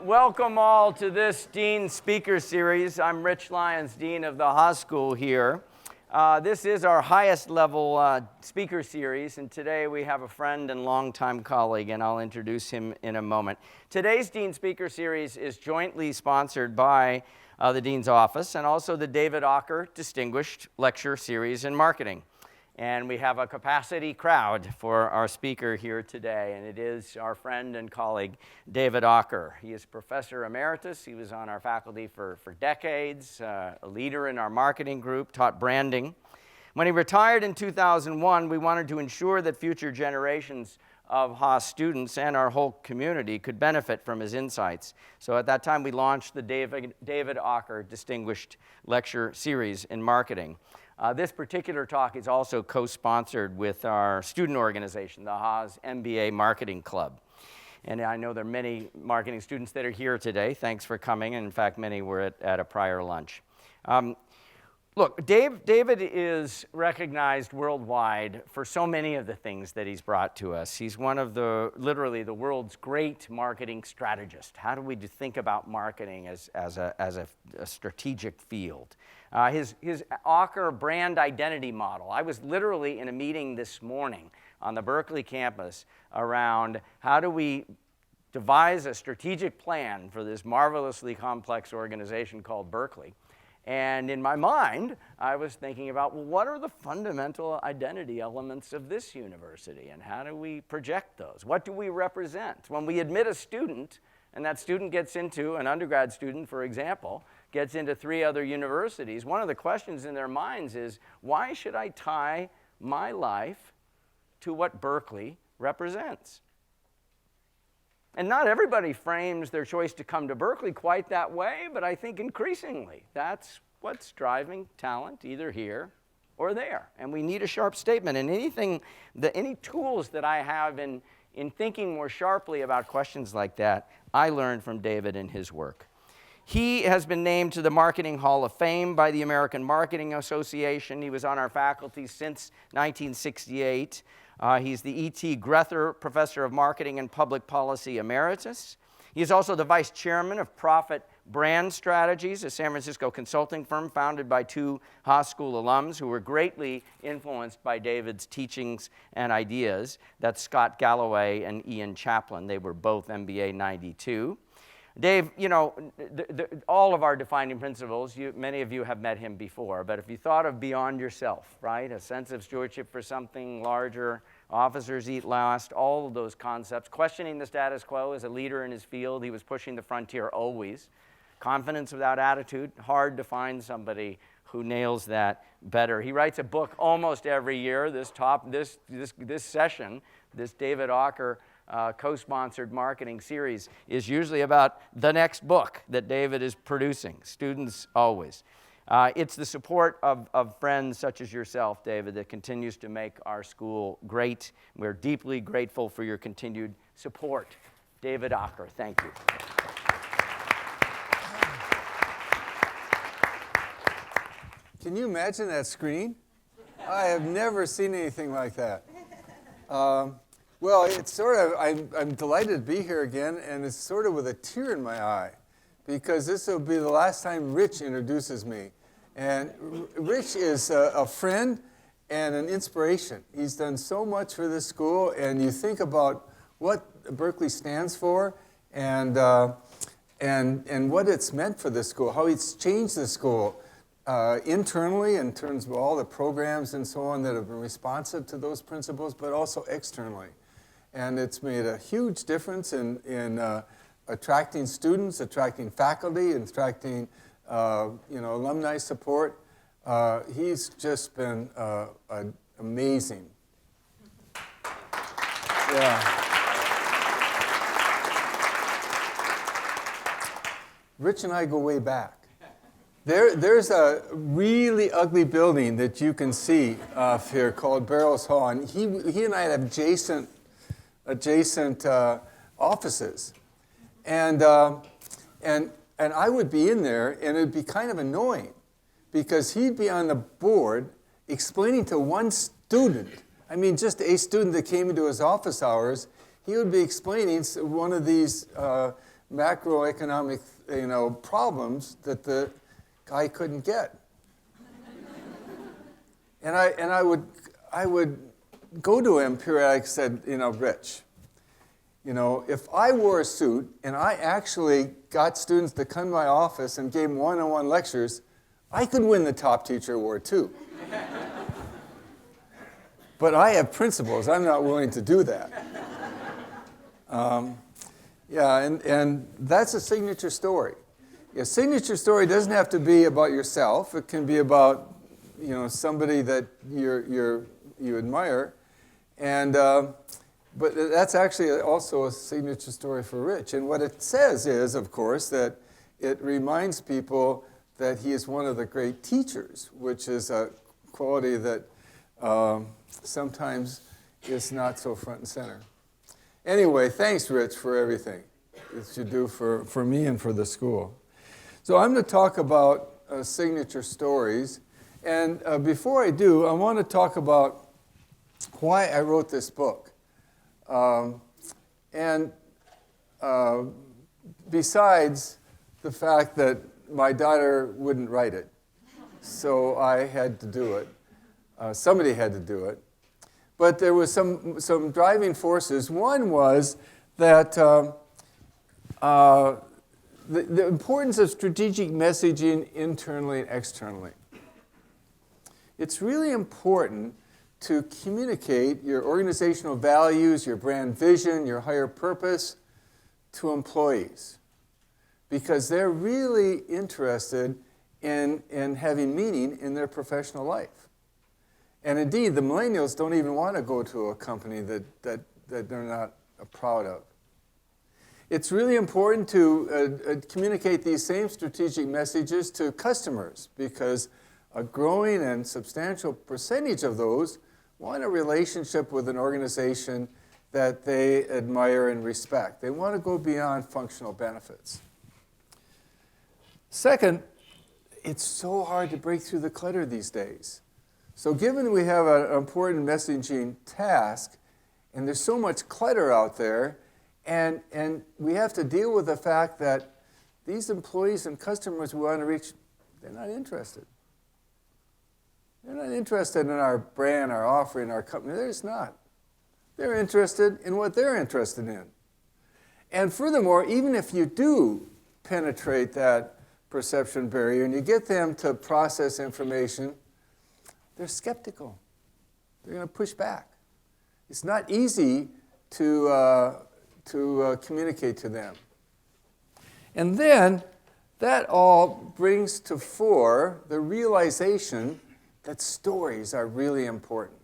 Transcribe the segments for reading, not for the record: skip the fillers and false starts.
Welcome all to this Dean Speaker Series. I'm Rich Lyons, Dean of the Haas School here. This is our highest level speaker series, and today we have a friend and longtime colleague, and I'll introduce him in a moment. Today's Dean Speaker Series is jointly sponsored by the Dean's Office and also the David Aaker Distinguished Lecture Series in Marketing. And we have a capacity crowd for our speaker here today, and it is our friend and colleague, David Aaker. He is Professor Emeritus. He was on our faculty for decades, a leader in our marketing group, taught branding. When he retired in 2001, we wanted to ensure that future generations of Haas students and our whole community could benefit from his insights. So at that time, we launched the David Aaker Distinguished Lecture Series in Marketing. This particular talk is also co-sponsored with our student organization, the Haas MBA Marketing Club. And I know there are many marketing students that are here today. Thanks for coming. And in fact, many were at a prior lunch. Look, David is recognized worldwide for so many of the things that he's brought to us. He's one of literally the world's great marketing strategists. How do we think about marketing as a strategic field? His Aaker brand identity model. I was literally in a meeting this morning on the Berkeley campus around how do we devise a strategic plan for this marvelously complex organization called Berkeley. And in my mind, I was thinking about, well, what are the fundamental identity elements of this university, and how do we project those? What do we represent? When we admit a student, and that student gets into, an undergrad student, for example, gets into 3 other universities, one of the questions in their minds is, why should I tie my life to what Berkeley represents? And not everybody frames their choice to come to Berkeley quite that way, but I think increasingly that's what's driving talent either here or there. And we need a sharp statement. And any tools that I have in thinking more sharply about questions like that, I learned from David and his work. He has been named to the Marketing Hall of Fame by the American Marketing Association. He was on our faculty since 1968. He's the E.T. Grether Professor of Marketing and Public Policy Emeritus. He is also the Vice Chairman of Profit Brand Strategies, a San Francisco consulting firm founded by 2 Haas School alums who were greatly influenced by David's teachings and ideas. That's Scott Galloway and Ian Chaplin. They were both MBA 92. Dave, you know, all of our defining principles, many of you have met him before, but if you thought of beyond yourself, right, a sense of stewardship for something larger, officers eat last, all of those concepts, questioning the status quo as a leader in his field, he was pushing the frontier always. Confidence without attitude, hard to find somebody who nails that better. He writes a book almost every year. This session, this David Aaker co-sponsored marketing series is usually about the next book that David is producing. Students always. It's the support of friends such as yourself, David, that continues to make our school great. We're deeply grateful for your continued support. David Aaker, thank you. Can you imagine that screen? I have never seen anything like that. Well, it's sort of, I'm delighted to be here again, and it's sort of with a tear in my eye, because this will be the last time Rich introduces me. And Rich is a friend and an inspiration. He's done so much for this school, and you think about what Berkeley stands for and what it's meant for this school, how it's changed the school internally in terms of all the programs and so on that have been responsive to those principles, but also externally. And it's made a huge difference in attracting students, attracting faculty, and attracting alumni support. He's just been amazing. Yeah. Rich and I go way back. There's a really ugly building that you can see off here called Barrows Hall, and he and I had adjacent offices, and I would be in there, and it'd be kind of annoying because he'd be on the board explaining to one student, I mean just a student that came into his office hours, he would be explaining one of these macroeconomic, problems that the guy couldn't get. And I would go to him periodically and said, Rich, if I wore a suit and I actually got students to come to my office and gave one-on-one lectures, I could win the top teacher award too. But I have principles. I'm not willing to do that. And that's a signature story. A signature story doesn't have to be about yourself. It can be about somebody that you admire, but that's actually also a signature story for Rich. And what it says is, of course, that it reminds people that he is one of the great teachers, which is a quality that sometimes is not so front and center. Anyway, thanks, Rich, for everything that you do for me and for the school. So I'm going to talk about signature stories. And before I do, I want to talk about why I wrote this book. Besides the fact that my daughter wouldn't write it, so I had to do it. Somebody had to do it. But there was some driving forces. One was that the importance of strategic messaging internally and externally. It's really important to communicate your organizational values, your brand vision, your higher purpose to employees, because they're really interested in having meaning in their professional life. And indeed, the millennials don't even want to go to a company that they're not proud of. It's really important to communicate these same strategic messages to customers, because a growing and substantial percentage of those want a relationship with an organization that they admire and respect. They want to go beyond functional benefits. Second, it's so hard to break through the clutter these days. So given we have an important messaging task, and there's so much clutter out there, and we have to deal with the fact that these employees and customers we want to reach, they're not interested. They're not interested in our brand, our offering, our company. They're just not. They're interested in what they're interested in. And furthermore, even if you do penetrate that perception barrier and you get them to process information, they're skeptical. They're going to push back. It's not easy to communicate to them. And then that all brings to fore the realization that stories are really important.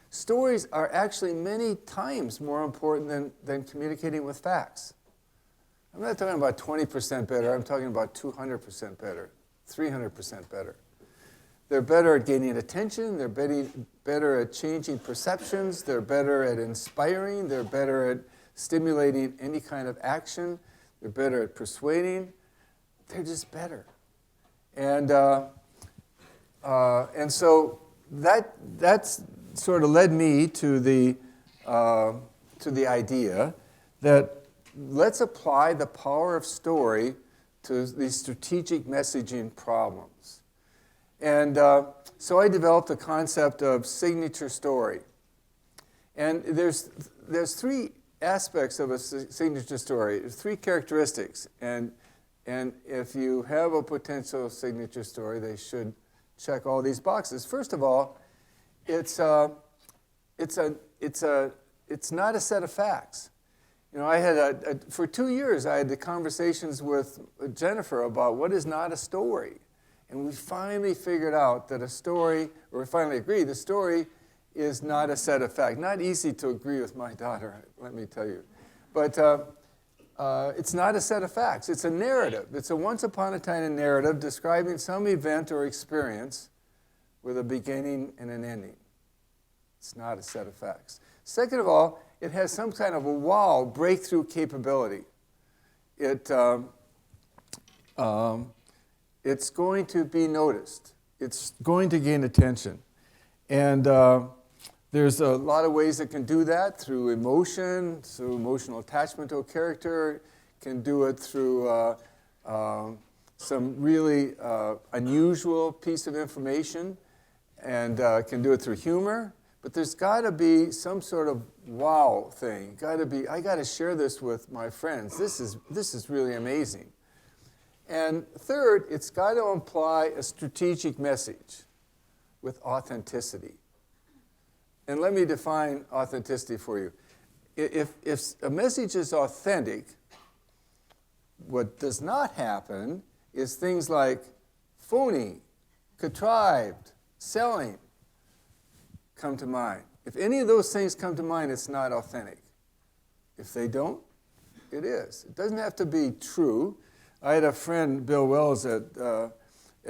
Stories are actually many times more important than communicating with facts. I'm not talking about 20% better. I'm talking about 200% better, 300% better. They're better at gaining attention. They're better at changing perceptions. They're better at inspiring. They're better at stimulating any kind of action. They're better at persuading. They're just better. And so that's sort of led me to the idea that let's apply the power of story to these strategic messaging problems. And so I developed the concept of signature story. And there's three aspects of a signature story. There's three characteristics. And if you have a potential signature story, they should check all these boxes. First of all, it's not a set of facts. I had for 2 years I had the conversations with Jennifer about what is not a story, and we finally figured out that a story, or we finally agreed, the story is not a set of facts. Not easy to agree with my daughter, let me tell you, but it's not a set of facts. It's a narrative. It's a once upon a time narrative describing some event or experience with a beginning and an ending. It's not a set of facts. Second of all, it has some kind of a wow breakthrough capability. It's going to be noticed. It's going to gain attention. And there's a lot of ways it can do that, through emotion, through emotional attachment to a character. can do it through some really unusual piece of information, and can do it through humor. But there's got to be some sort of wow thing. I got to share this with my friends. This is really amazing. And third, it's got to imply a strategic message with authenticity. And let me define authenticity for you. If a message is authentic, what does not happen is things like phony, contrived, selling come to mind. If any of those things come to mind, it's not authentic. If they don't, it is. It doesn't have to be true. I had a friend, Bill Wells, at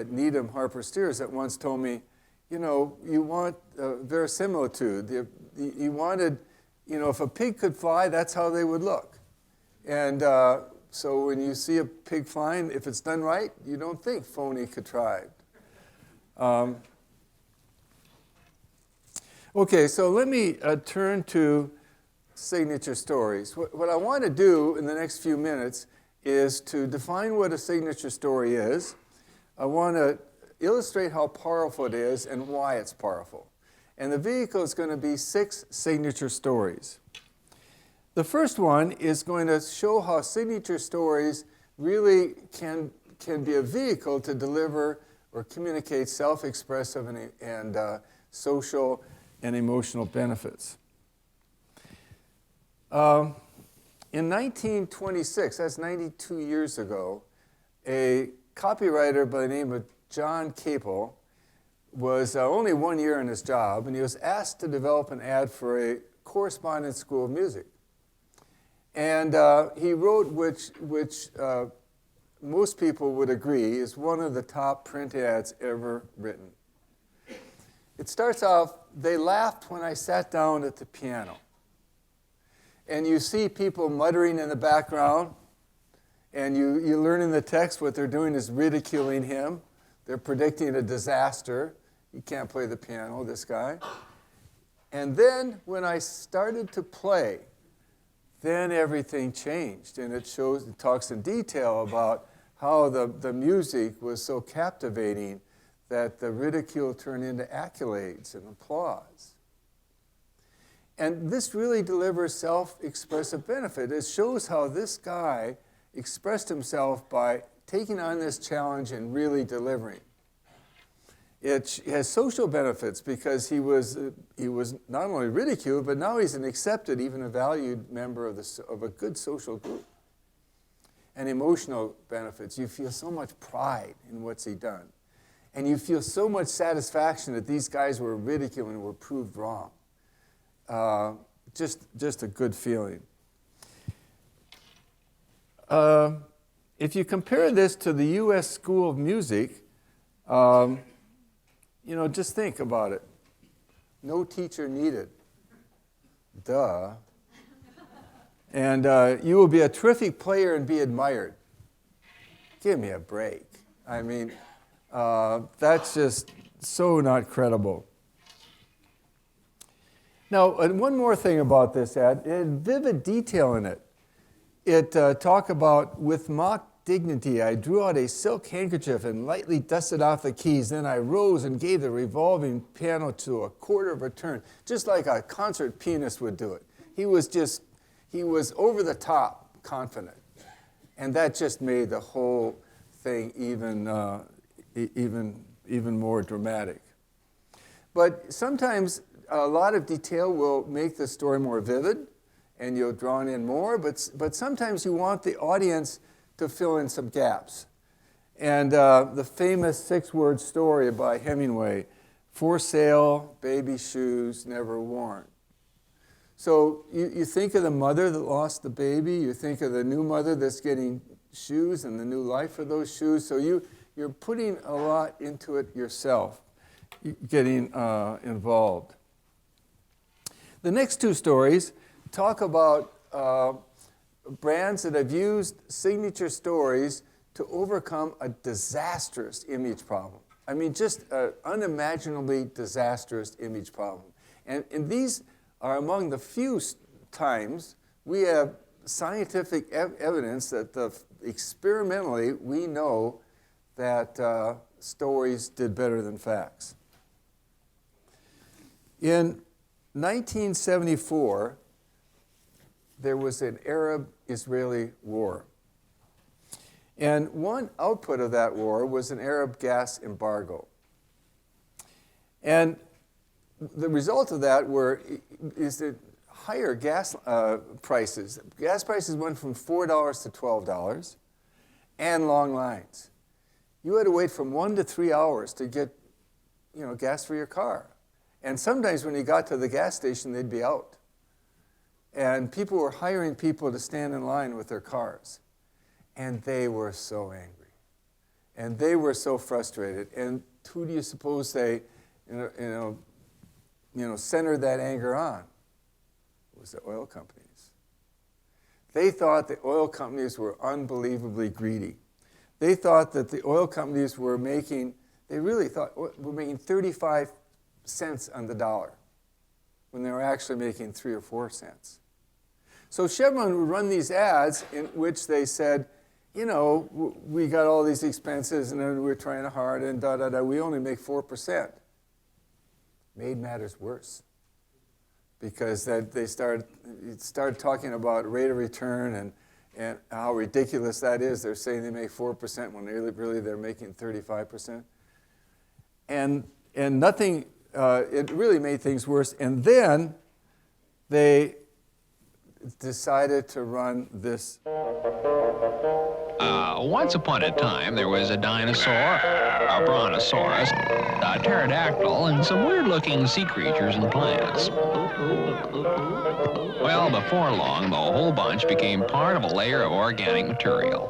Needham Harper Steers, that once told me, you know, you want verisimilitude. You wanted, you know, if a pig could fly, that's how they would look. And so when you see a pig flying, if it's done right, you don't think phony, contrived. Okay, so let me turn to signature stories. What I want to do in the next few minutes is to define what a signature story is. I want to illustrate how powerful it is and why it's powerful. And the vehicle is going to be 6 signature stories. The first one is going to show how signature stories really can be a vehicle to deliver or communicate self-expressive and social and emotional benefits. In 1926, that's 92 years ago, a copywriter by the name of John Capel was only 1 year in his job, and he was asked to develop an ad for a correspondence school of music. And he wrote, which most people would agree is one of the top print ads ever written. It starts off, "They laughed when I sat down at the piano." And you see people muttering in the background, and you learn in the text what they're doing is ridiculing him. They're predicting a disaster. He can't play the piano, this guy. And then when I started to play, then everything changed. And it talks in detail about how the music was so captivating that the ridicule turned into accolades and applause. And this really delivers self-expressive benefit. It shows how this guy expressed himself by taking on this challenge and really delivering. It has social benefits because he was not only ridiculed, but now he's an accepted, even a valued member of a good social group. And emotional benefits. You feel so much pride in what's he done. And you feel so much satisfaction that these guys were ridiculed and were proved wrong. Just a good feeling. If you compare this to the U.S. School of Music, just think about it. No teacher needed. Duh. And you will be a terrific player and be admired. Give me a break. I mean, that's just so not credible. Now, one more thing about this ad, it had vivid detail in it. It talked about, with mock dignity, I drew out a silk handkerchief and lightly dusted off the keys. Then I rose and gave the revolving piano to a quarter of a turn, just like a concert pianist would do it. He was over the top confident. And that just made the whole thing even more dramatic. But sometimes a lot of detail will make the story more vivid, and you'll draw in more, but sometimes you want the audience to fill in some gaps. And the famous 6-word story by Hemingway, "For sale, baby shoes never worn." So you think of the mother that lost the baby, you think of the new mother that's getting shoes and the new life for those shoes, so you're putting a lot into it yourself, getting involved. The next 2 stories talk about brands that have used signature stories to overcome a disastrous image problem. I mean, just an unimaginably disastrous image problem. And these are among the few times we have scientific evidence that experimentally we know that stories did better than facts. In 1974, there was an Arab-Israeli war. And one output of that war was an Arab gas embargo. And the result of that is that higher gas prices. Gas prices went from $4 to $12, and long lines. You had to wait from 1 to 3 hours to get, gas for your car. And sometimes when you got to the gas station, they'd be out. And people were hiring people to stand in line with their cars. And they were so angry. And they were so frustrated. And who do you suppose they, centered that anger on? It was the oil companies. They thought the oil companies were unbelievably greedy. They thought that the oil companies were making 35 cents on the dollar when they were actually making 3 or 4 cents. So Chevron would run these ads in which they said, we got all these expenses and then we're trying hard and we only make 4%. Made matters worse because they started talking about rate of return and how ridiculous that is. They're saying they make 4% when really they're making 35%. And nothing, it really made things worse. And then they decided to run this. Once upon a time, there was a dinosaur, a brontosaurus, a pterodactyl, and some weird-looking sea creatures and plants. Well, before long, the whole bunch became part of a layer of organic material.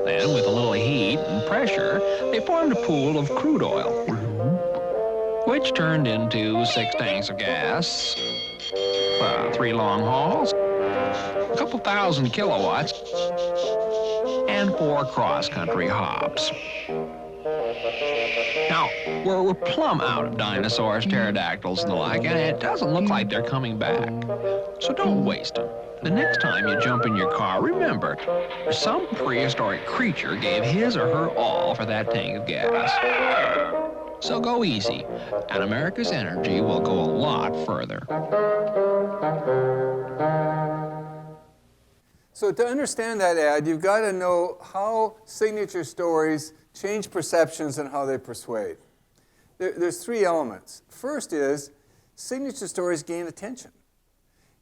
Then, with a little heat and pressure, they formed a pool of crude oil, which turned into 6 tanks of gas, 3 long hauls, a couple thousand kilowatts, and 4 cross-country hops. Now, we're plumb out of dinosaurs, pterodactyls, and the like, and it doesn't look like they're coming back. So don't waste them. The next time you jump in your car, remember, some prehistoric creature gave his or her all for that tank of gas. So go easy, and America's energy will go a lot further. So to understand that ad, you've got to know how signature stories change perceptions and how they persuade. There's 3 elements. First is signature stories gain attention.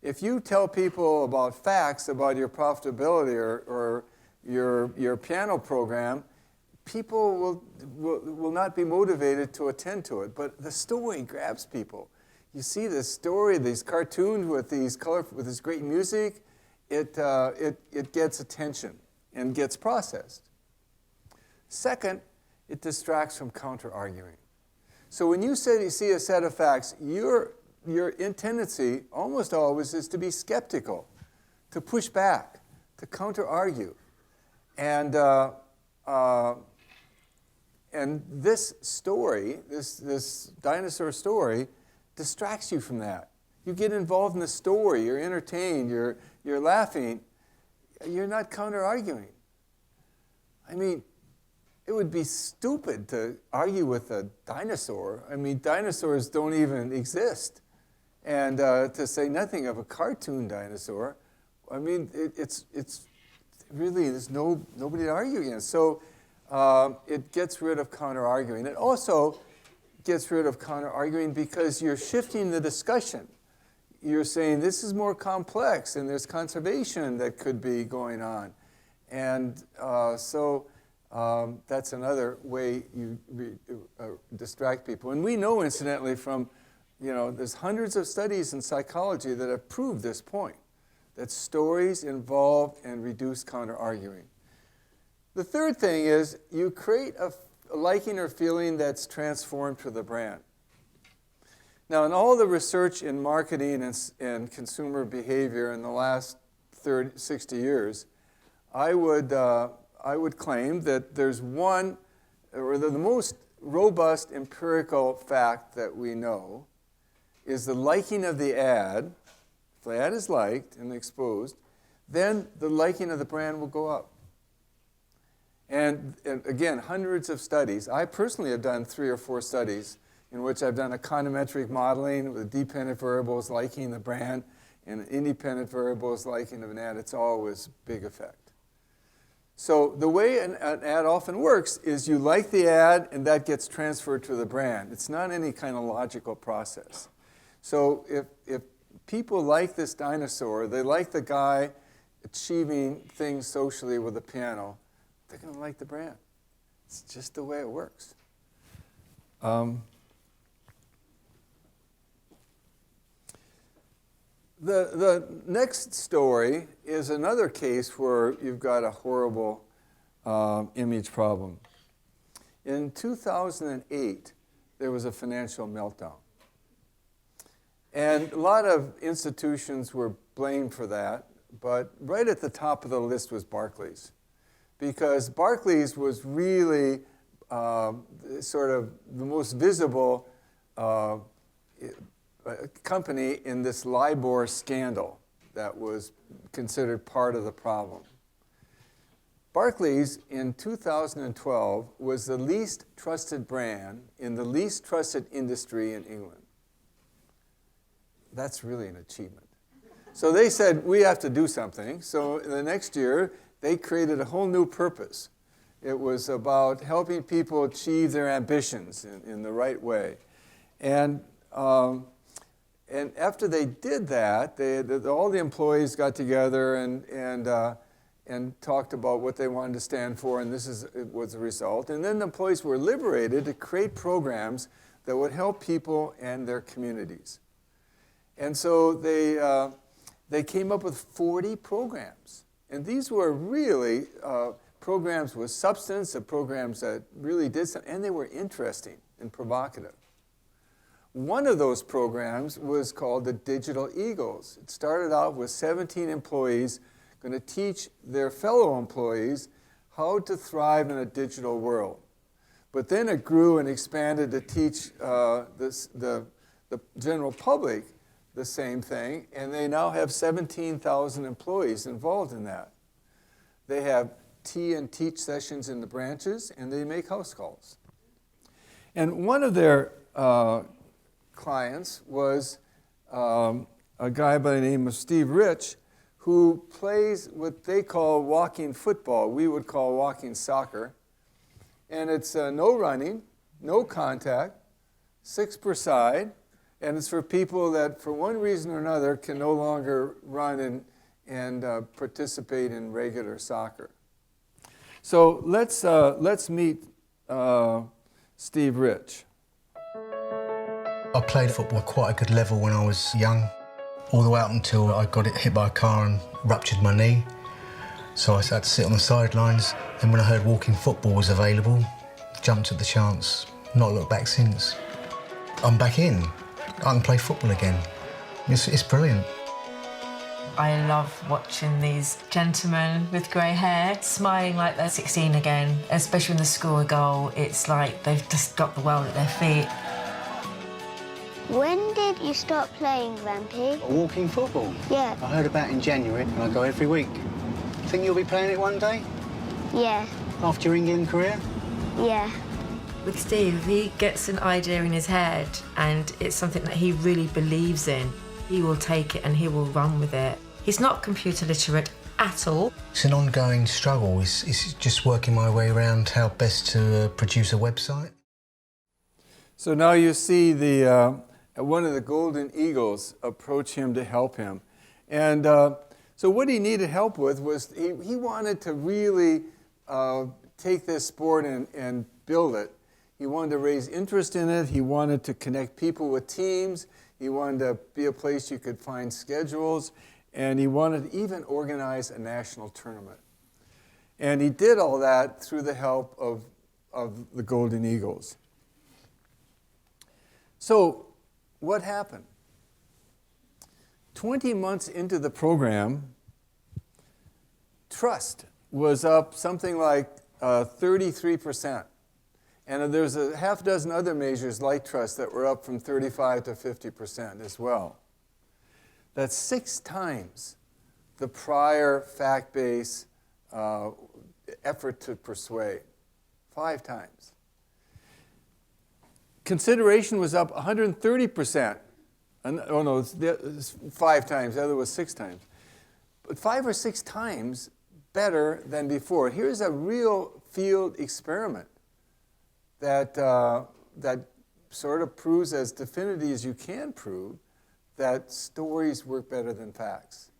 If you tell people about facts about your profitability or your piano program, people will not be motivated to attend to it. But the story grabs people. You see this story, these cartoons with this great music, it gets attention and gets processed. Second, it distracts from counter-arguing. So when you see a set of facts, your tendency almost always is to be skeptical, to push back, to counter-argue. And this story, this dinosaur story, distracts you from that. You get involved in the story, you're entertained, you're laughing, you're not counter-arguing. I mean, it would be stupid to argue with a dinosaur. I mean, dinosaurs don't even exist. And to say nothing of a cartoon dinosaur, I mean, it's really, there's nobody to argue against. So it gets rid of counter-arguing. It also gets rid of counter-arguing because you're shifting the discussion. You're saying this is more complex and there's conservation that could be going on. And so that's another way you distract people. And we know, incidentally, from, there's hundreds of studies in psychology that have proved this point, that stories involve and reduce counter-arguing. The third thing is you create a liking or feeling that's transformed to the brand. Now, in all the research in marketing and consumer behavior in the last 60 years, I would claim that there's one, or the most robust empirical fact that we know is the liking of the ad If the ad is liked and exposed, then the liking of the brand will go up. And again, hundreds of studies. I personally have done 3 or 4 studies in which I've done econometric modeling with dependent variables liking the brand and independent variables liking of an ad. It's always big effect. So the way an ad often works is you like the ad and that gets transferred to the brand. It's not any kind of logical process. So if people like this dinosaur, they like the guy achieving things socially with a piano, they're going to like the brand. It's just the way it works. The next story is another case where you've got a horrible image problem. In 2008, there was a financial meltdown. And a lot of institutions were blamed for that, but right at the top of the list was Barclays. Because Barclays was really sort of the most visible company in this LIBOR scandal that was considered part of the problem. Barclays in 2012 was the least trusted brand in the least trusted industry in England. That's really an achievement. So they said, we have to do something. So the next year, they created a whole new purpose. It was about helping people achieve their ambitions in the right way. And after they did that, all the employees got together and talked about what they wanted to stand for, and was the result. And then the employees were liberated to create programs that would help people and their communities. And so they came up with 40 programs. And these were really programs with substance, programs that really did something, and they were interesting and provocative. One of those programs was called the Digital Eagles. It started out with 17 employees going to teach their fellow employees how to thrive in a digital world. But then it grew and expanded to teach the general public the same thing, and they now have 17,000 employees involved in that. They have tea and teach sessions in the branches, and they make house calls. And one of their clients was a guy by the name of Steve Rich, who plays what they call walking football. We would call walking soccer. And it's no running, no contact, 6 per side, and it's for people that, for one reason or another, can no longer run and participate in regular soccer. So let's meet Steve Rich. I played football at quite a good level when I was young, all the way up until I got hit by a car and ruptured my knee. So I had to sit on the sidelines. And when I heard walking football was available, jumped at the chance, not looked back since. I'm back in. I can play football again. It's brilliant. I love watching these gentlemen with grey hair smiling like they're 16 again, especially when they score a goal. It's like they've just got the world at their feet. When did you start playing, Vampy? Walking football? Yeah. I heard about it in January and I go every week. Think you'll be playing it one day? Yeah. After your England career? Yeah. With Steve, if he gets an idea in his head and it's something that he really believes in, he will take it and he will run with it. He's not computer literate at all. It's an ongoing struggle. It's just working my way around how best to produce a website. So now you see one of the Golden Eagles approach him to help him. And so what he needed help with was he wanted to really take this sport and build it. He wanted to raise interest in it. He wanted to connect people with teams. He wanted to be a place you could find schedules. And he wanted to even organize a national tournament. And he did all that through the help of the Golden Eagles. So what happened? 20 months into the program, trust was up something like 33%. And there's a half dozen other measures like trust that were up from 35 to 50% as well. That's 6 times the prior fact-based effort to persuade. 5 times. Consideration was up 130%. Oh no, it's 5 times, the other was 6 times. But 5 or 6 times better than before. Here's a real field experiment that sort of proves as definitively as you can prove that stories work better than facts,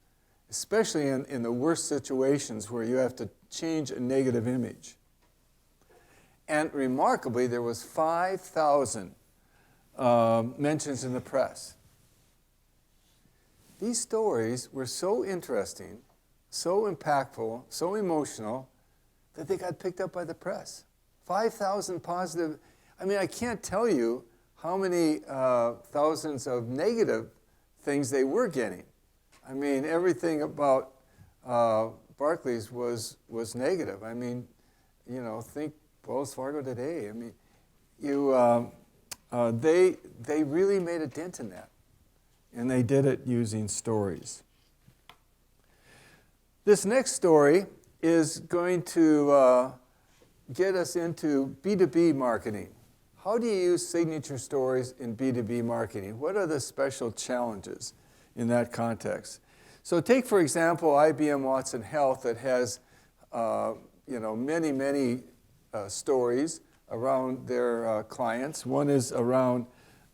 especially in the worst situations where you have to change a negative image. And remarkably, there was 5,000 mentions in the press. These stories were so interesting, so impactful, so emotional, that they got picked up by the press. 5,000 positive. I mean, I can't tell you how many thousands of negative things they were getting. I mean, everything about Barclays was negative. I mean, you know, think Wells Fargo today. I mean, they really made a dent in that, and they did it using stories. This next story is going to get us into B2B marketing. How do you use signature stories in B2B marketing? What are the special challenges in that context? So take, for example, IBM Watson Health that has many stories around their clients. One is around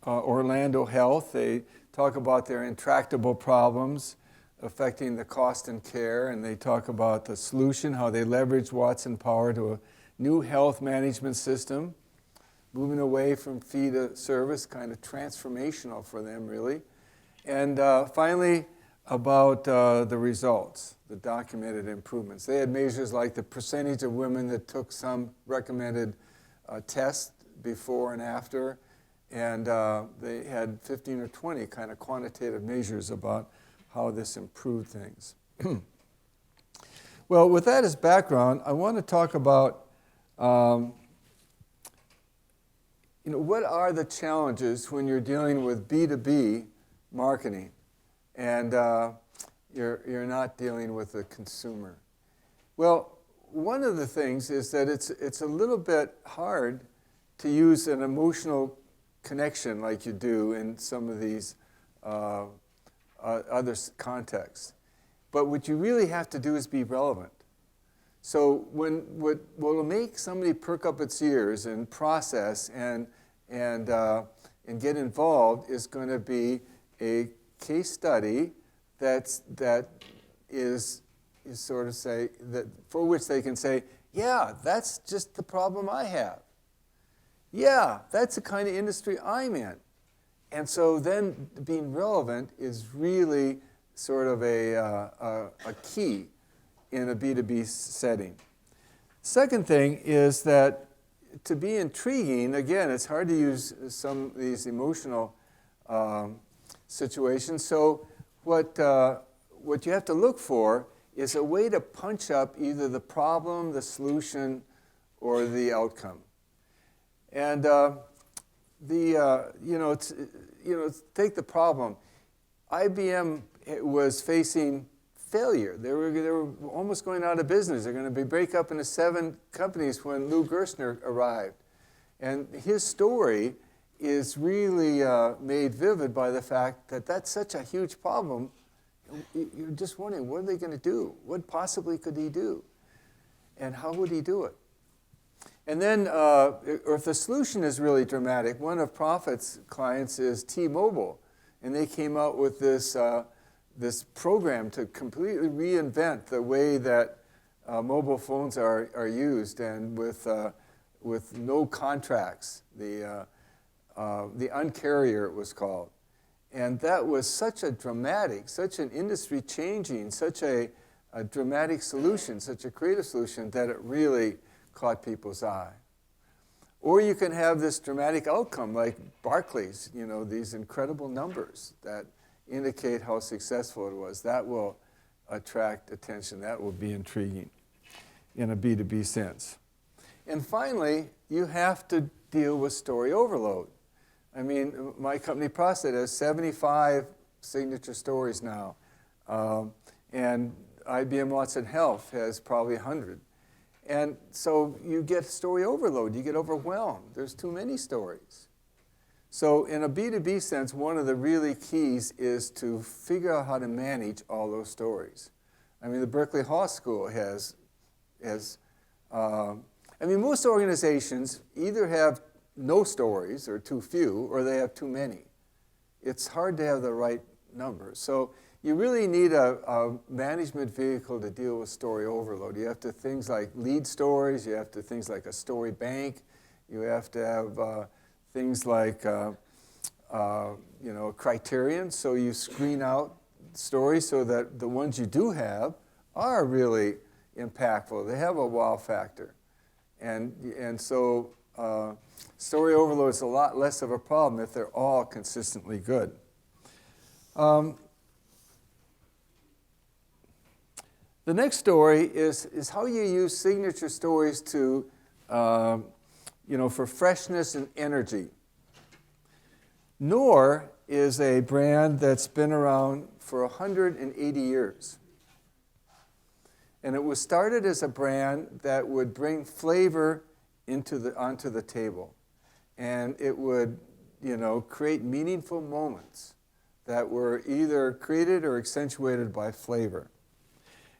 Orlando Health. They talk about their intractable problems affecting the cost and care, and they talk about the solution, how they leverage Watson Power to a new health management system, moving away from fee to service, kind of transformational for them, really. And finally, about the results, the documented improvements. They had measures like the percentage of women that took some recommended test before and after, and they had 15 or 20 kind of quantitative measures about how this improved things. Well, with that as background, I want to talk about what are the challenges when you're dealing with B2B marketing and you're not dealing with the consumer. Well, one of the things is that it's a little bit hard to use an emotional connection like you do in some of these other contexts. But what you really have to do is be relevant. So what will make somebody perk up its ears and process and get involved is going to be a case study that is sort of say that for which they can say, yeah, that's just the problem I have. Yeah, that's the kind of industry I'm in. And so then being relevant is really sort of a key in a B2B setting. Second thing is that to be intriguing, again, it's hard to use some of these emotional situations. So what you have to look for is a way to punch up either the problem, the solution, or the outcome. And take the problem. IBM was facing failure. They were almost going out of business. They're going to break up into 7 companies when Lou Gerstner arrived. And his story is really made vivid by the fact that that's such a huge problem. You're just wondering, what are they going to do? What possibly could he do? And how would he do it? And then, or if the solution is really dramatic, one of Profit's clients is T-Mobile. And they came out with this program to completely reinvent the way that mobile phones are used, and with no contracts, the Uncarrier it was called. And that was such a dramatic, such an industry-changing, such a dramatic solution, such a creative solution that it really caught people's eye. Or you can have this dramatic outcome like Barclays, these incredible numbers that indicate how successful it was. That will attract attention. That will be intriguing in a B2B sense. And finally, you have to deal with story overload. I mean, my company Prostate has 75 signature stories now. And IBM Watson Health has probably 100. And so you get story overload, you get overwhelmed. There's too many stories. So in a B2B sense, one of the really keys is to figure out how to manage all those stories. I mean, the Berkeley-Haas School has most organizations either have no stories or too few, or they have too many. It's hard to have the right number. So you really need a management vehicle to deal with story overload. You have to things like lead stories, you have to things like a story bank, you have to have things like criterion, so you screen out stories so that the ones you do have are really impactful. They have a wow factor. And so story overload is a lot less of a problem if they're all consistently good. The next story is how you use signature stories to, for freshness and energy. Knorr is a brand that's been around for 180 years. And it was started as a brand that would bring flavor onto the table. And it would, create meaningful moments that were either created or accentuated by flavor.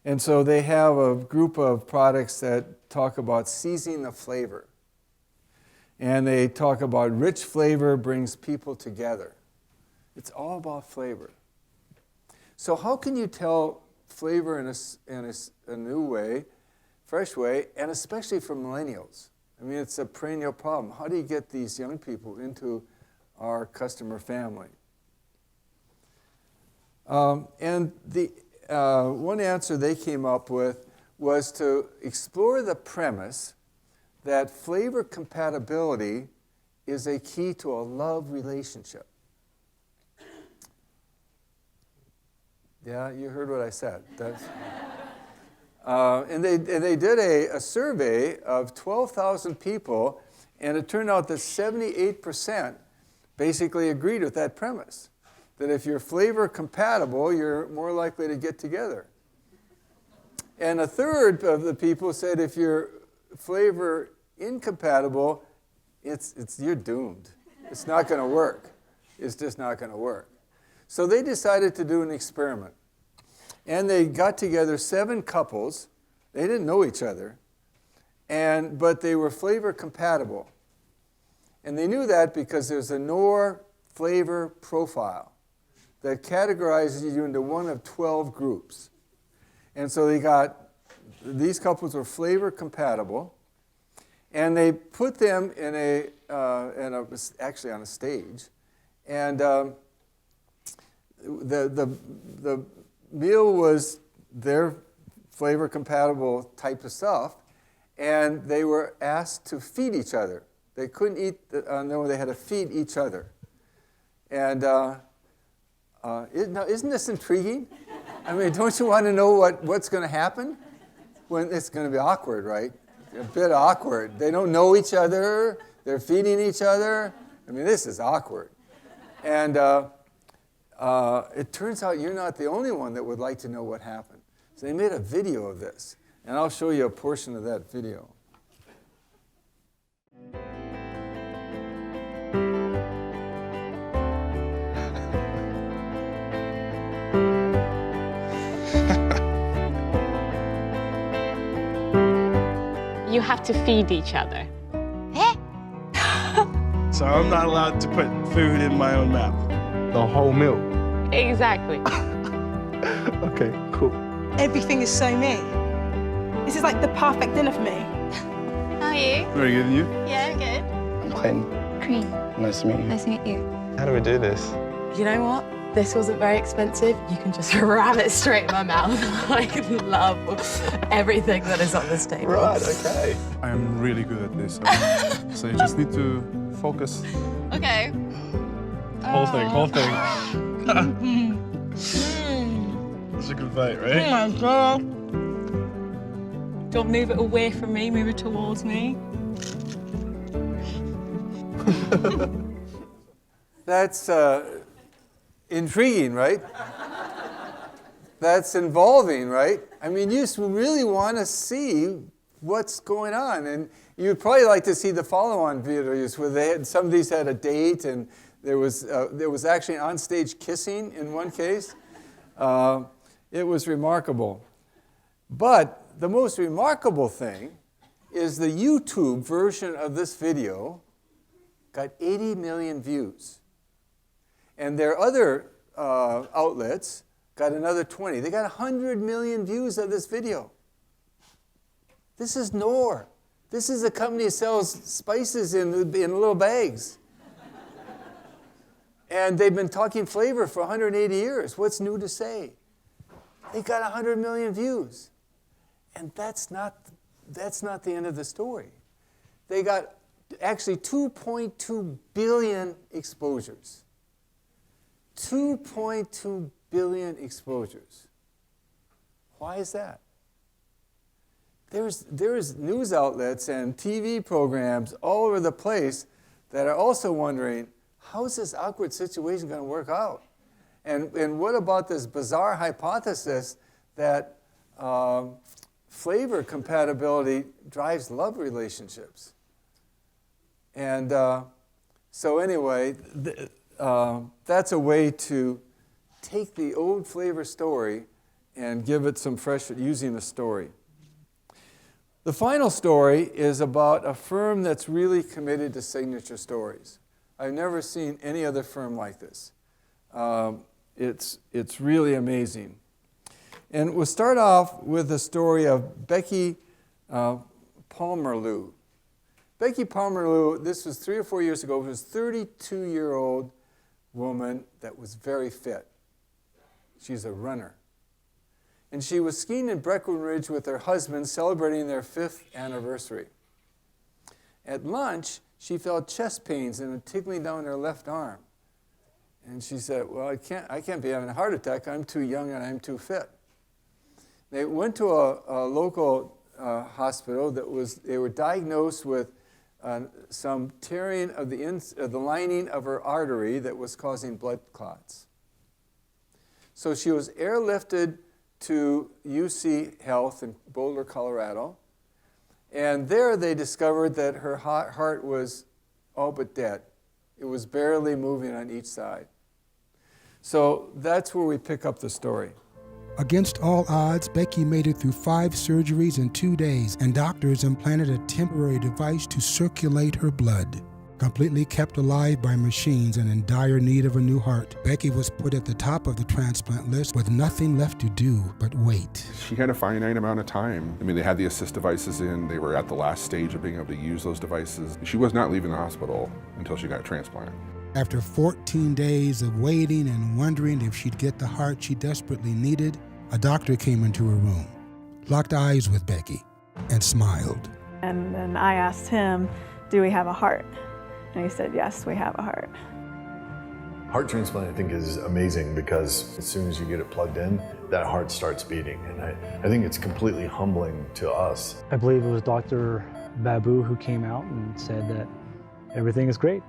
And so they have a group of products that talk about seizing the flavor. And they talk about rich flavor brings people together. It's all about flavor. So how can you tell flavor in a new way, fresh way, and especially for millennials? I mean, it's a perennial problem. How do you get these young people into our customer family? And the one answer they came up with was to explore the premise that flavor compatibility is a key to a love relationship. Yeah, you heard what I said. And they did a survey of 12,000 people, and it turned out that 78% basically agreed with that premise, that if you're flavor compatible, you're more likely to get together. And a third of the people said if you're flavor incompatible, you're doomed. It's not going to work. It's just not going to work. So they decided to do an experiment. And they got together 7 couples. They didn't know each other, but they were flavor compatible. And they knew that because there's a Knorr flavor profile that categorizes you into one of 12 groups. And so these couples were flavor compatible, and they put them actually on a stage. And the meal was their flavor compatible type of stuff, and they were asked to feed each other. They couldn't eat on their own, they had to feed each other. And isn't this intriguing? I mean, don't you want to know what's going to happen? When it's going to be awkward, right? A bit awkward. They don't know each other. They're feeding each other. I mean, this is awkward. And it turns out you're not the only one that would like to know what happened. So they made a video of this, and I'll show you a portion of that video. You have to feed each other. So I'm not allowed to put food in my own mouth. The whole meal. Exactly. Okay, cool. Everything is so me. This is like the perfect dinner for me. How are you? Very good, and you? Yeah, I'm good. I'm Clayton. Green. Nice to meet you. Nice to meet you. How do we do this? You know what? This wasn't very expensive. You can just ram it straight in my mouth. I love everything that is on this table. Right, okay. I'm really good at this. So you just need to focus. Okay. Whole thing. That's a good bite, right? Oh my God. Don't move it away from me, move it towards me. That's Intriguing, right? That's involving, right? I mean, you just really want to see what's going on. And you'd probably like to see the follow-on videos where some of these had a date, and there was actually on-stage kissing in one case. It was remarkable. But the most remarkable thing is the YouTube version of this video got 80 million views. And their other outlets got another 20. They got 100 million views of this video. This is Knorr. This is a company that sells spices in little bags. And they've been talking flavor for 180 years. What's new to say? They got 100 million views. And that's not the end of the story. They got actually 2.2 billion exposures. 2.2 billion exposures. Why is that? There's news outlets and TV programs all over the place that are also wondering, how's this awkward situation going to work out? And what about this bizarre hypothesis that flavor compatibility drives love relationships? And so anyway, that's a way to take the old flavor story and give it some fresh, using a story. The final story is about a firm that's really committed to signature stories. I've never seen any other firm like this. It's really amazing. And we'll start off with the story of Becky Palmerloo. Becky Palmerloo, this was 3 or 4 years ago, was a 32-year-old woman that was very fit. She's a runner. And she was skiing in Breckenridge with her husband, celebrating their 5th anniversary. At lunch, she felt chest pains and a tickling down her left arm. And she said, well, I can't be having a heart attack. I'm too young and I'm too fit. They went to a local hospital. They were diagnosed with some tearing of the lining of her artery that was causing blood clots. So she was airlifted to UC Health in Boulder, Colorado. And there they discovered that her heart was all but dead. It was barely moving on each side. So that's where we pick up the story. Against all odds, Becky made it through 5 surgeries in 2 days, and doctors implanted a temporary device to circulate her blood. Completely kept alive by machines and in dire need of a new heart, Becky was put at the top of the transplant list with nothing left to do but wait. She had a finite amount of time. I mean, they had the assist devices in. They were at the last stage of being able to use those devices. She was not leaving the hospital until she got a transplant. After 14 days of waiting and wondering if she'd get the heart she desperately needed, a doctor came into her room, locked eyes with Becky, and smiled. And then I asked him, do we have a heart? And he said, yes, we have a heart. Heart transplant, I think, is amazing because as soon as you get it plugged in, that heart starts beating. And I think it's completely humbling to us. I believe it was Dr. Babu who came out and said that everything is great.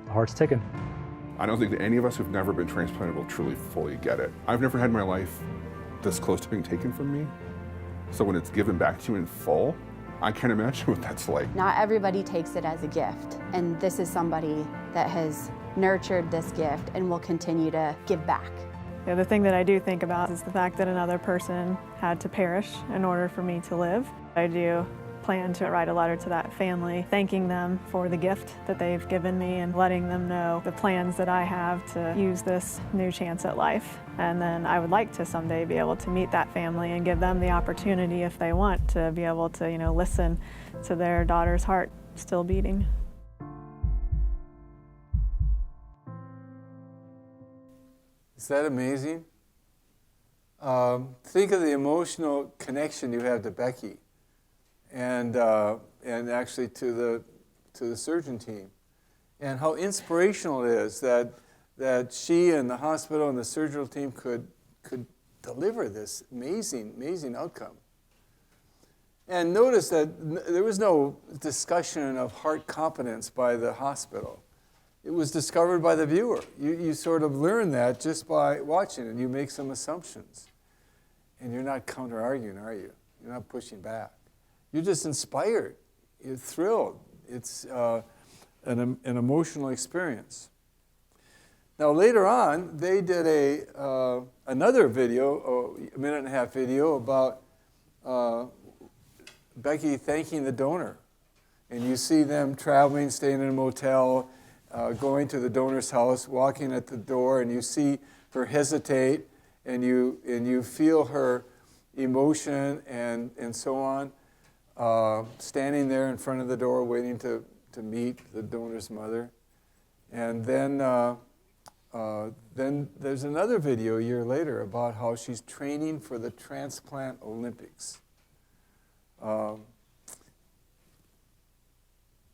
The heart's ticking. I don't think that any of us who've never been transplanted will truly fully get it. I've never had my life this close to being taken from me. So when it's given back to you in full, I can't imagine what that's like. Not everybody takes it as a gift, and this is somebody that has nurtured this gift and will continue to give back. The other thing that I do think about is the fact that another person had to perish in order for me to live. I do plan to write a letter to that family, thanking them for the gift that they've given me and letting them know the plans that I have to use this new chance at life. And then I would like to someday be able to meet that family and give them the opportunity, if they want, to be able to, listen to their daughter's heart still beating. Is that amazing? Think of the emotional connection you have to Becky, and actually to the surgeon team, and how inspirational it is that she and the hospital and the surgical team could deliver this amazing outcome. And notice that there was no discussion of heart competence by the hospital. It was discovered by the viewer. You sort of learn that just by watching it. You make some assumptions. And you're not counter-arguing, are you? You're not pushing back. You're just inspired. You're thrilled. It's an emotional experience. Now later on, they did another video, a minute and a half video about Becky thanking the donor. And you see them traveling, staying in a motel, going to the donor's house, walking at the door, and you see her hesitate, and you feel her emotion and so on, standing there in front of the door waiting to meet the donor's mother. And then there's another video a year later about how she's training for the Transplant Olympics.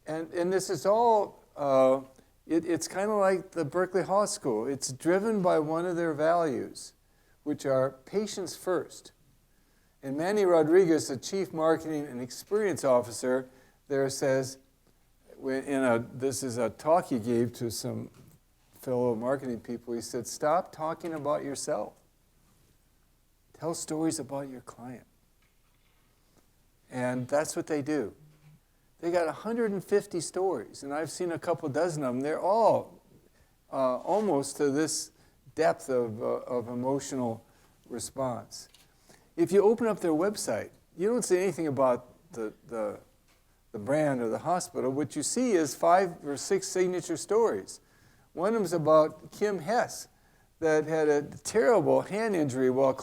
And this is all, it's kind of like the Berkeley-Haas School. It's driven by one of their values, which are patients first. And Manny Rodriguez, the Chief Marketing and Experience Officer, there says, this is a talk he gave to some fellow marketing people, he said, stop talking about yourself. Tell stories about your client. And that's what they do. They got 150 stories, and I've seen a couple dozen of them. They're all almost to this depth of emotional response. If you open up their website, you don't see anything about the brand or the hospital. What you see is 5 or 6 signature stories. One of them is about Kim Hess that had a terrible hand injury while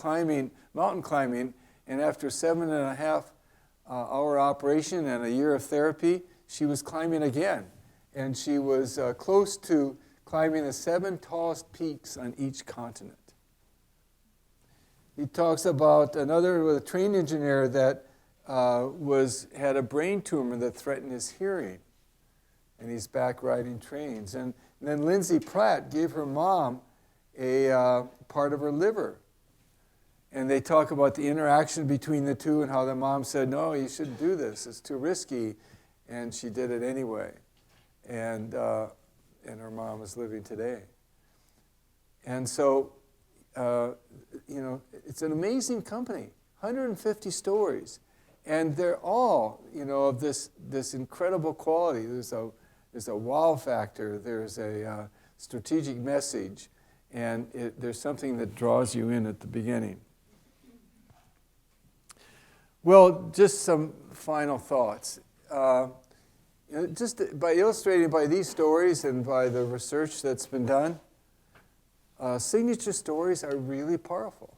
mountain climbing, and after 7.5 hour operation and a year of therapy, she was climbing again. And she was close to climbing the 7 tallest peaks on each continent. He talks about another train engineer that had a brain tumor that threatened his hearing, and he's back riding trains. And then Lindsay Pratt gave her mom a part of her liver. And they talk about the interaction between the two and how the mom said, no, you shouldn't do this, it's too risky. And she did it anyway. And her mom is living today. And so, it's an amazing company, 150 stories. And they're all, of this incredible quality. There's a wow factor, there's a strategic message, and there's something that draws you in at the beginning. Well, just some final thoughts. Just by illustrating by these stories and by the research that's been done, signature stories are really powerful,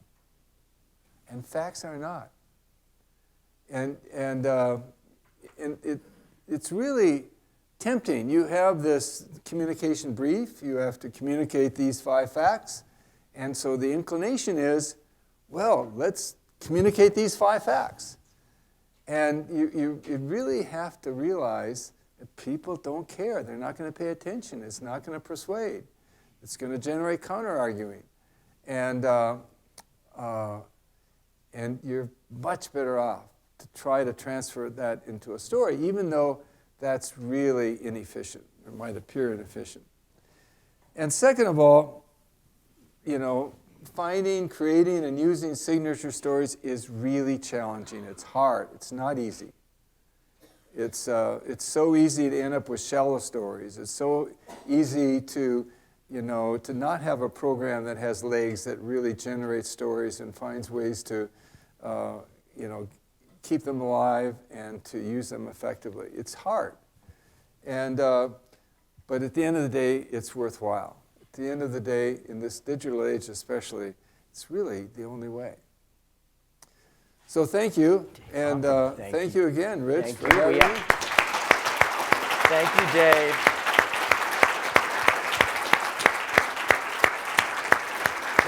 and facts are not. And it's really tempting. You have this communication brief. You have to communicate these 5 facts, and so the inclination is, well, let's communicate these 5 facts. And you really have to realize that people don't care. They're not going to pay attention. It's not going to persuade. It's going to generate counter-arguing. And you're much better off to try to transfer that into a story, even though that's really inefficient. It might appear inefficient. And second of all, finding, creating, and using signature stories is really challenging. It's hard. It's not easy. It's so easy to end up with shallow stories. It's so easy to not have a program that has legs that really generates stories and finds ways to, keep them alive and to use them effectively. It's hard. But at the end of the day, it's worthwhile. At the end of the day, in this digital age especially, it's really the only way. So thank you, and thank you again, Rich, for having me. Thank you, Dave.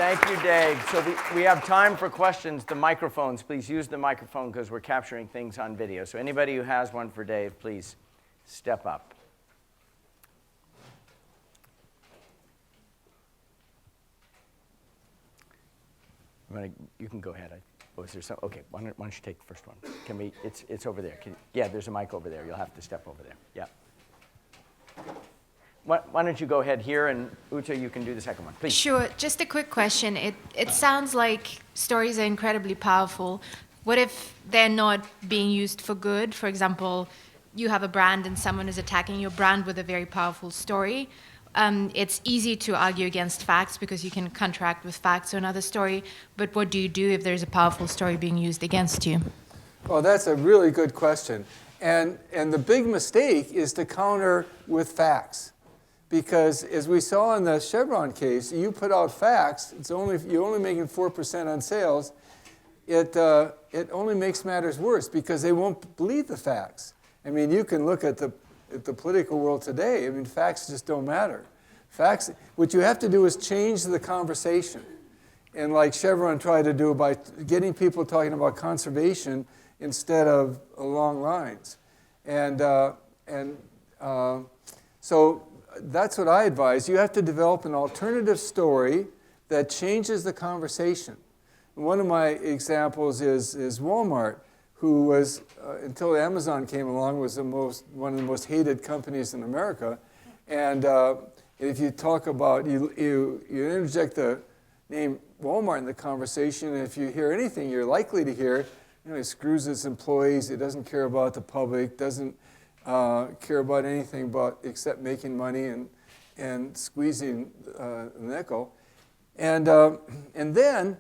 Thank you, Dave. So we have time for questions. The microphones, please use the microphone because we're capturing things on video. So anybody who has one for Dave, please step up. You can go ahead. Is there some? Okay, why don't you take the first one? Can we? It's over there. Yeah, there's a mic over there. You'll have to step over there. Yeah. why don't you go ahead here, and Uta, you can do the second one, please. Sure. Just a quick question. It sounds like stories are incredibly powerful. What if they're not being used for good? For example, you have a brand and someone is attacking your brand with a very powerful story. It's easy to argue against facts because you can counteract with facts or another story. But what do you do if there's a powerful story being used against you? Well, that's a really good question. And the big mistake is to counter with facts. Because as we saw in the Chevron case, you put out facts, you're only making 4% on sales. It only makes matters worse because they won't believe the facts. I mean, you can look at the political world today. I mean, facts just don't matter. Facts, what you have to do is change the conversation. And like Chevron tried to do by getting people talking about conservation instead of along lines. So that's what I advise. You have to develop an alternative story that changes the conversation. One of my examples is Walmart, who was, until Amazon came along, was one of the most hated companies in America. And if you talk about, you interject the name Walmart in the conversation, and if you hear anything you're likely to hear, he screws his employees, he doesn't care about the public, doesn't care about anything except making money and squeezing the nickel. And then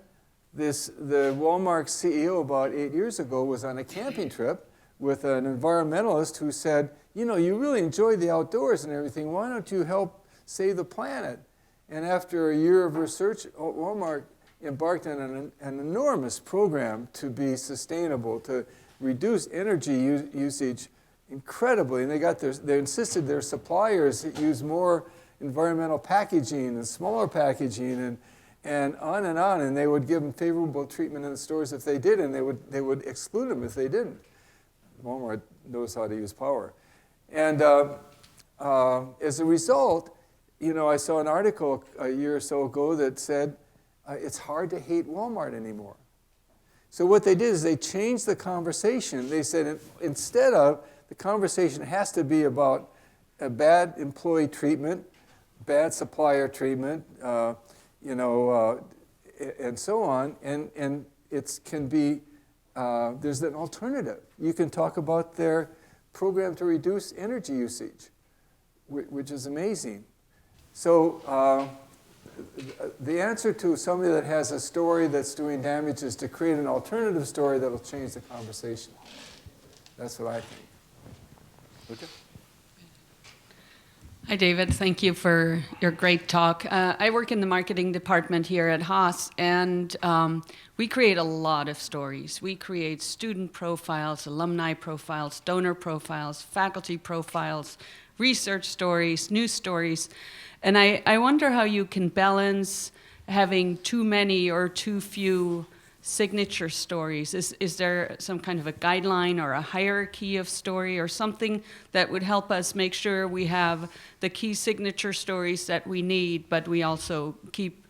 the Walmart CEO about 8 years ago was on a camping trip with an environmentalist who said, you really enjoy the outdoors and everything, why don't you help save the planet? And after a year of research, Walmart embarked on an enormous program to be sustainable, to reduce energy usage incredibly. And they insisted their suppliers use more environmental packaging and smaller packaging and on, and they would give them favorable treatment in the stores if they did, and they would exclude them if they didn't. Walmart knows how to use power. And as a result, I saw an article a year or so ago that said it's hard to hate Walmart anymore. So what they did is they changed the conversation. They said instead of, the conversation has to be about a bad employee treatment, bad supplier treatment, and so on, and it can be, there's an alternative. You can talk about their program to reduce energy usage, which is amazing. So the answer to somebody that has a story that's doing damage is to create an alternative story that will change the conversation. That's what I think. Okay. Hi, David. Thank you for your great talk. I work in the marketing department here at Haas, and we create a lot of stories. We create student profiles, alumni profiles, donor profiles, faculty profiles, research stories, news stories. And I wonder how you can balance having too many or too few signature stories. Is there some kind of a guideline or a hierarchy of story or something that would help us make sure we have the key signature stories that we need, but we also keep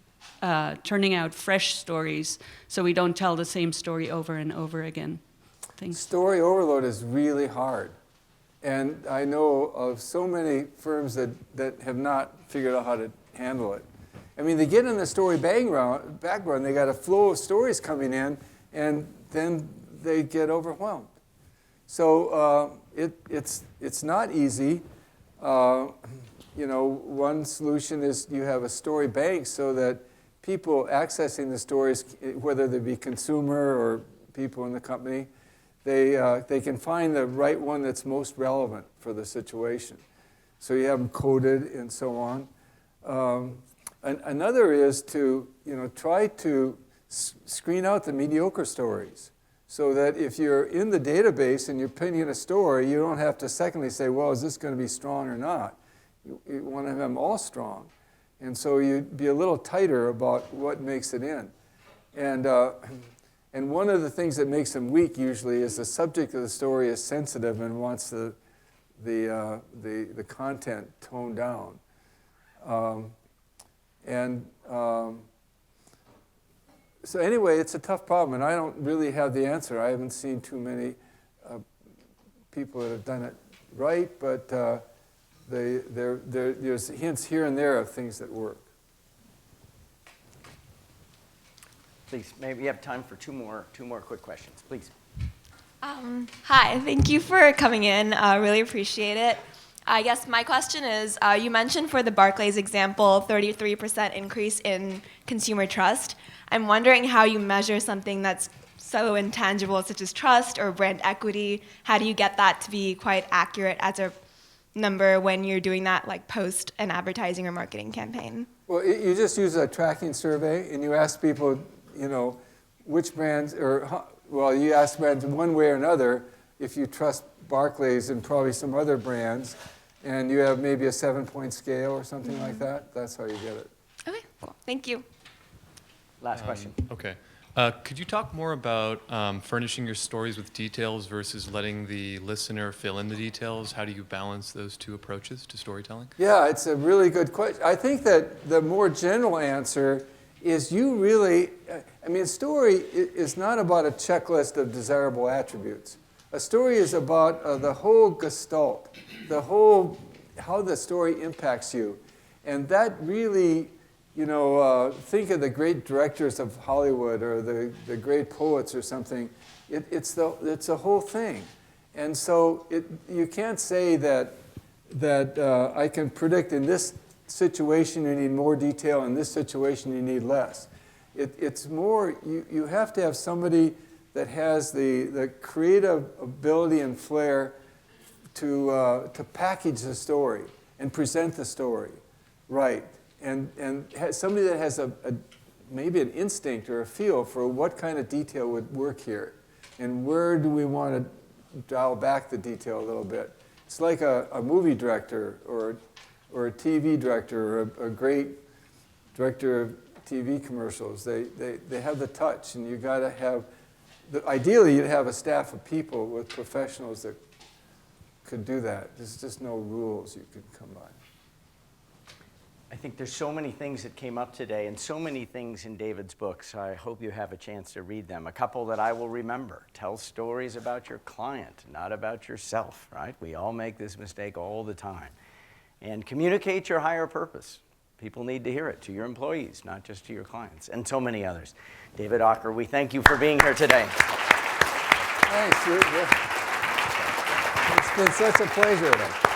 turning out fresh stories so we don't tell the same story over and over again? Thanks. Story overload is really hard. And I know of so many firms that have not figured out how to handle it. I mean, they get in the story background, they got a flow of stories coming in, and then they get overwhelmed. So it's not easy. One solution is you have a story bank so that people accessing the stories, whether they be consumer or people in the company, they can find the right one that's most relevant for the situation. So you have them coded and so on. Another is to try to screen out the mediocre stories so that if you're in the database and you're pinning a story, you don't have to secondly say, well, is this going to be strong or not? You want to have them all strong. And so you'd be a little tighter about what makes it in. And one of the things that makes them weak usually is the subject of the story is sensitive and wants the content toned down. So anyway, it's a tough problem, and I don't really have the answer. I haven't seen too many people that have done it right, but There's hints here and there of things that work. Please, maybe we have time for two more quick questions, please. Hi, thank you for coming in. Really appreciate it. I guess my question is, you mentioned for the Barclays example, 33% increase in consumer trust. I'm wondering how you measure something that's so intangible, such as trust or brand equity. How do you get that to be quite accurate as a number when you're doing that like post an advertising or marketing campaign? Well, you just use a tracking survey, and you ask people, which brands, you ask brands one way or another if you trust Barclays and probably some other brands, and you have maybe a 7-point scale or something like that. That's how you get it. Okay, cool. Thank you. Last question. Okay. Could you talk more about furnishing your stories with details versus letting the listener fill in the details? How do you balance those two approaches to storytelling? Yeah, it's a really good question. I think that the more general answer is a story is not about a checklist of desirable attributes. A story is about the whole gestalt, how the story impacts you. And that really, think of the great directors of Hollywood or the great poets or something. It's a whole thing. And so you can't say that I can predict in this situation you need more detail, in this situation you need less. It's more, you have to have somebody that has the creative ability and flair to package the story and present the story right. And somebody that has maybe an instinct or a feel for what kind of detail would work here. And where do we want to dial back the detail a little bit. It's like a movie director or a TV director or a great director of TV commercials. They have the touch, and you got to have, ideally you'd have a staff of people with professionals that could do that. There's just no rules you could come by. I think there's so many things that came up today and so many things in David's books. I hope you have a chance to read them. A couple that I will remember. Tell stories about your client, not about yourself, right? We all make this mistake all the time. And communicate your higher purpose. People need to hear it to your employees, not just to your clients, and so many others. David Aaker, we thank you for being here today. Thanks. It's been such a pleasure.